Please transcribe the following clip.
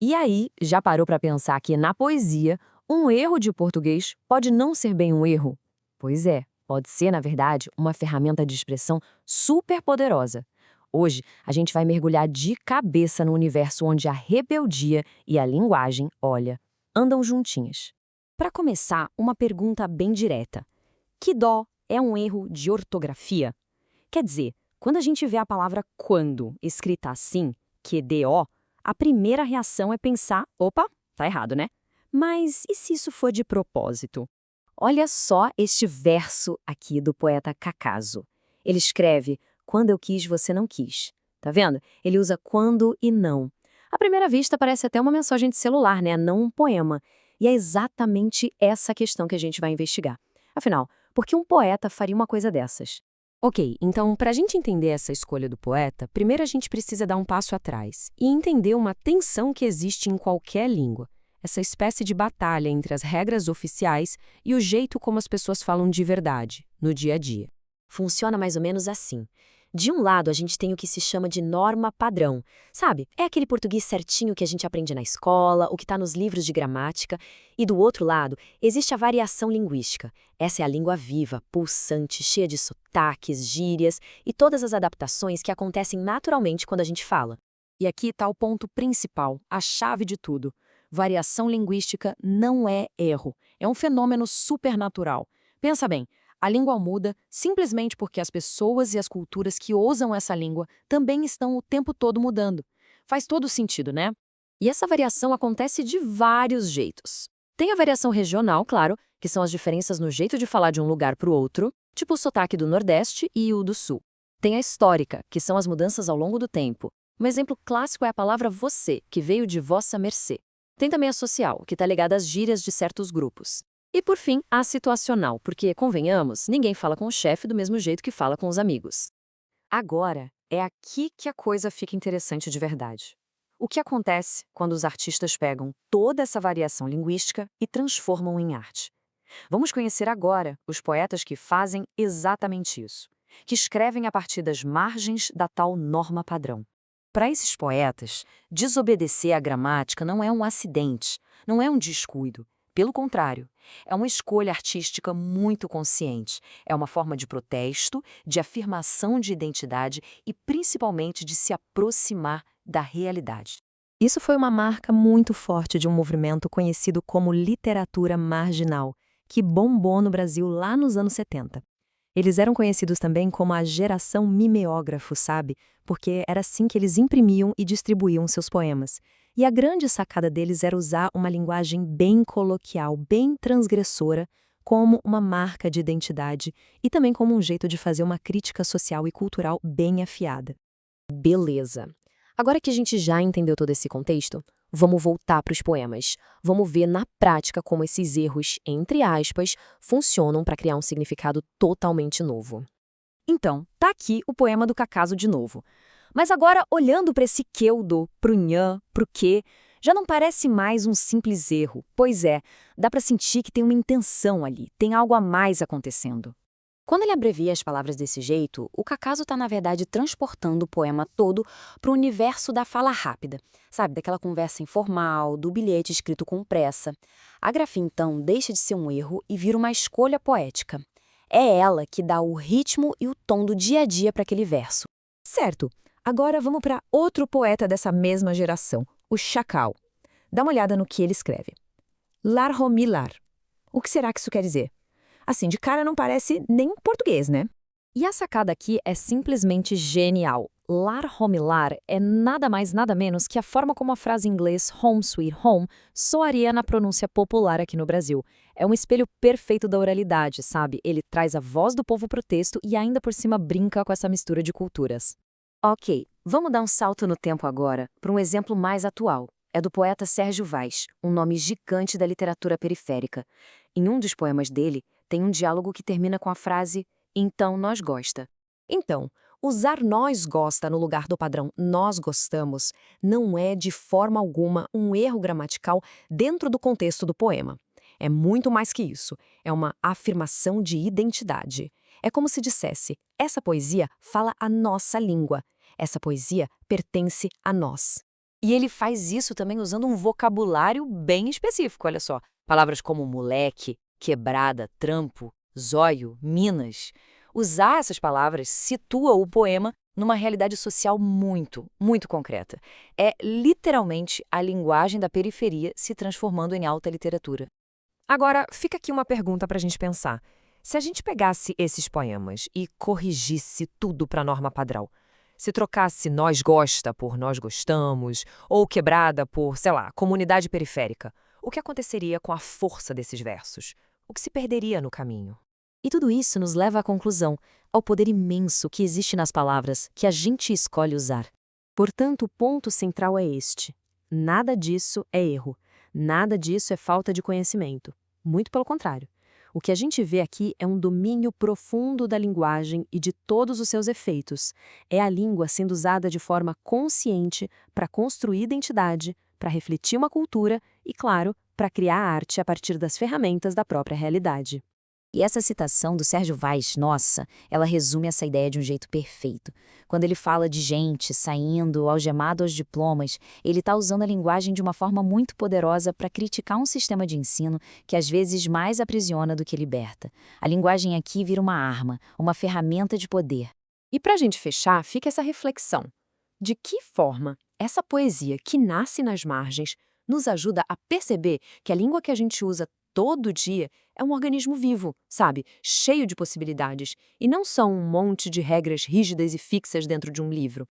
E aí, já parou para pensar que na poesia, um erro de português pode não ser bem um erro? Pois é, pode ser, na verdade, uma ferramenta de expressão super poderosa. Hoje, a gente vai mergulhar de cabeça no universo onde a rebeldia e a linguagem, olha, andam juntinhas. Para começar, uma pergunta bem direta. Que dó é um erro de ortografia? Quer dizer, quando a gente vê a palavra quando escrita assim, QDO, a primeira reação é pensar, opa, tá errado, né? Mas e se isso for de propósito? Olha só este verso aqui do poeta Cacaso. Ele escreve, quando eu quis, você não quis. Tá vendo? Ele usa quando e não. À primeira vista parece até uma mensagem de celular, né? Não um poema. E é exatamente essa questão que a gente vai investigar. Afinal, por que um poeta faria uma coisa dessas? Ok, então, para a gente entender essa escolha do poeta, primeiro a gente precisa dar um passo atrás e entender uma tensão que existe em qualquer língua. Essa espécie de batalha entre as regras oficiais e o jeito como as pessoas falam de verdade, no dia a dia. Funciona mais ou menos assim. De um lado, a gente tem o que se chama de norma padrão. Sabe? É aquele português certinho que a gente aprende na escola, o que está nos livros de gramática. E do outro lado, existe a variação linguística. Essa é a língua viva, pulsante, cheia de sotaques, gírias e todas as adaptações que acontecem naturalmente quando a gente fala. E aqui está o ponto principal, a chave de tudo. Variação linguística não é erro, é um fenômeno supernatural. Pensa bem. A língua muda simplesmente porque as pessoas e as culturas que usam essa língua também estão o tempo todo mudando. Faz todo sentido, né? E essa variação acontece de vários jeitos. Tem a variação regional, claro, que são as diferenças no jeito de falar de um lugar para o outro, tipo o sotaque do Nordeste e o do Sul. Tem a histórica, que são as mudanças ao longo do tempo. Um exemplo clássico é a palavra você, que veio de vossa mercê. Tem também a social, que está ligada às gírias de certos grupos. E, por fim, a situacional, porque, convenhamos, ninguém fala com o chefe do mesmo jeito que fala com os amigos. Agora, é aqui que a coisa fica interessante de verdade. O que acontece quando os artistas pegam toda essa variação linguística e transformam em arte? Vamos conhecer agora os poetas que fazem exatamente isso, que escrevem a partir das margens da tal norma padrão. Para esses poetas, desobedecer à gramática não é um acidente, não é um descuido. Pelo contrário, é uma escolha artística muito consciente. É uma forma de protesto, de afirmação de identidade e, principalmente, de se aproximar da realidade. Isso foi uma marca muito forte de um movimento conhecido como literatura marginal, que bombou no Brasil lá nos anos 70. Eles eram conhecidos também como a geração mimeógrafo, sabe? Porque era assim que eles imprimiam e distribuíam seus poemas. E a grande sacada deles era usar uma linguagem bem coloquial, bem transgressora, como uma marca de identidade e também como um jeito de fazer uma crítica social e cultural bem afiada. Beleza. Agora que a gente já entendeu todo esse contexto, vamos voltar para os poemas. Vamos ver na prática como esses erros, entre aspas, funcionam para criar um significado totalmente novo. Então, tá aqui o poema do Cacaso de novo. Mas agora, olhando para esse queu do pro nhã, pro quê, já não parece mais um simples erro. Pois é, dá para sentir que tem uma intenção ali, tem algo a mais acontecendo. Quando ele abrevia as palavras desse jeito, o Cacaso está, na verdade, transportando o poema todo para o universo da fala rápida, sabe? Daquela conversa informal, do bilhete escrito com pressa. A grafia, então, deixa de ser um erro e vira uma escolha poética. É ela que dá o ritmo e o tom do dia a dia para aquele verso. Certo. Agora vamos para outro poeta dessa mesma geração, o Chacal. Dá uma olhada no que ele escreve. Larhomilar. O que será que isso quer dizer? Assim, de cara não parece nem português, né? E a sacada aqui é simplesmente genial. Larhomilar é nada mais nada menos que a forma como a frase em inglês home sweet home soaria na pronúncia popular aqui no Brasil. É um espelho perfeito da oralidade, sabe? Ele traz a voz do povo pro texto e ainda por cima brinca com essa mistura de culturas. Ok, vamos dar um salto no tempo agora para um exemplo mais atual. É do poeta Sérgio Vaz, um nome gigante da literatura periférica. Em um dos poemas dele, tem um diálogo que termina com a frase "então nós gosta". Então, usar nós gosta no lugar do padrão nós gostamos não é de forma alguma um erro gramatical dentro do contexto do poema. É muito mais que isso, é uma afirmação de identidade. É como se dissesse, essa poesia fala a nossa língua, essa poesia pertence a nós. E ele faz isso também usando um vocabulário bem específico, olha só. Palavras como moleque, quebrada, trampo, zóio, minas. Usar essas palavras situa o poema numa realidade social muito, muito concreta. É literalmente a linguagem da periferia se transformando em alta literatura. Agora, fica aqui uma pergunta para a gente pensar. Se a gente pegasse esses poemas e corrigisse tudo para a norma padrão, se trocasse nós gosta por nós gostamos, ou quebrada por, sei lá, comunidade periférica, o que aconteceria com a força desses versos? O que se perderia no caminho? E tudo isso nos leva à conclusão, ao poder imenso que existe nas palavras que a gente escolhe usar. Portanto, o ponto central é este: nada disso é erro, nada disso é falta de conhecimento. Muito pelo contrário. O que a gente vê aqui é um domínio profundo da linguagem e de todos os seus efeitos. É a língua sendo usada de forma consciente para construir identidade, para refletir uma cultura e, claro, para criar arte a partir das ferramentas da própria realidade. E essa citação do Sérgio Vaz, nossa, ela resume essa ideia de um jeito perfeito. Quando ele fala de gente saindo algemado aos diplomas, ele está usando a linguagem de uma forma muito poderosa para criticar um sistema de ensino que às vezes mais aprisiona do que liberta. A linguagem aqui vira uma arma, uma ferramenta de poder. E para a gente fechar, fica essa reflexão. De que forma essa poesia que nasce nas margens nos ajuda a perceber que a língua que a gente usa todo dia é um organismo vivo, sabe? Cheio de possibilidades, e não só um monte de regras rígidas e fixas dentro de um livro.